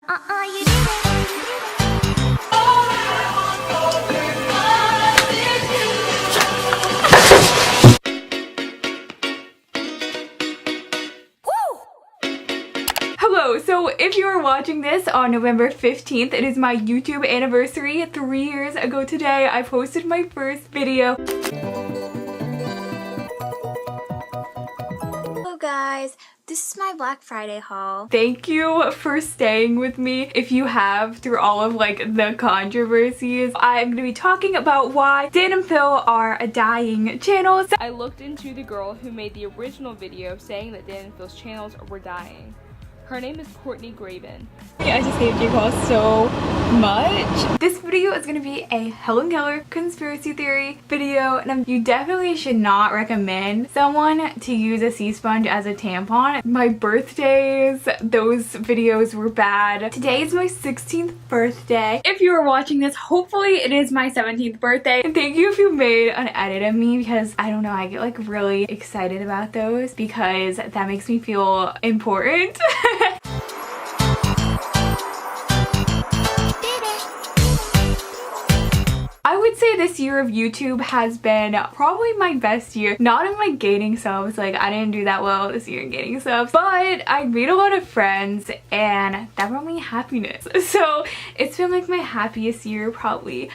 You did it. Hello, so if you are watching this on November 15th, it is my YouTube anniversary. 3 years ago today, I posted my first video. Hello guys, this is my Black Friday haul. Thank you for staying with me. If you have, through all of like the controversies, I'm gonna be talking about why Dan and Phil are a dying channel. I looked into the girl who made the original video saying that Dan and Phil's channels were dying. Her name is Courtney Graben. I just hate you all so much. This video is gonna be a Helen Keller conspiracy theory video, and you definitely should not recommend someone to use a sea sponge as a tampon. My birthdays, those videos were bad. Today is my 16th birthday. If you are watching this, hopefully it is my 17th birthday. And thank you if you made an edit of me, because I don't know, I get like really excited about those because that makes me feel important. I would say this year of YouTube has been probably my best year. Not in my gaining subs, like I didn't do that well this year in gaining subs, but I made a lot of friends and that brought me happiness. So it's been like my happiest year probably.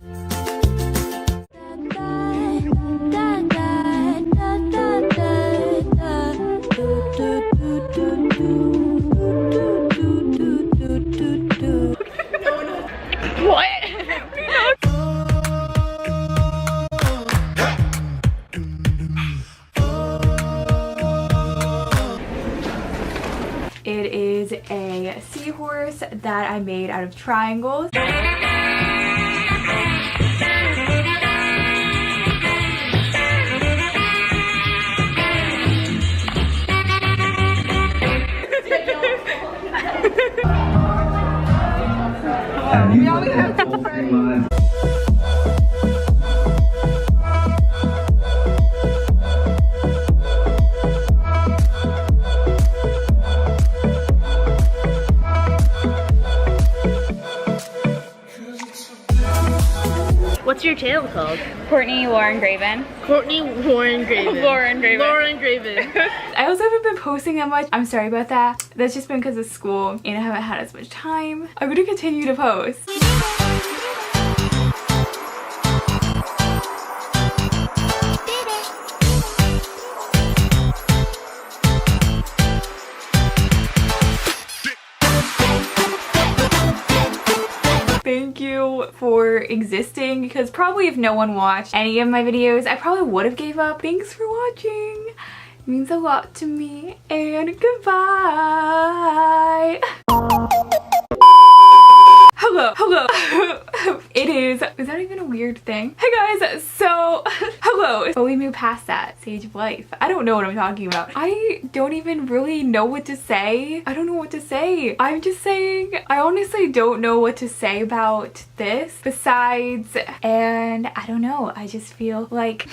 It is a seahorse that I made out of triangles. What's your channel called? Courtney Graben. Courtney Graben. Lauren Graben. I also haven't been posting that much. I'm sorry about that. That's just been because of school and I haven't had as much time. I'm gonna continue to post. Thank you for existing, because probably if no one watched any of my videos, I probably would have gave up. Thanks for watching. It means a lot to me, and goodbye. Hello. Is that even a weird thing? Hey guys, so hello. But we move past that stage of life. I don't know what I'm talking about. I don't even really know what to say. I don't know what to say. I'm just saying, I honestly don't know what to say about this besides, and I don't know, I just feel like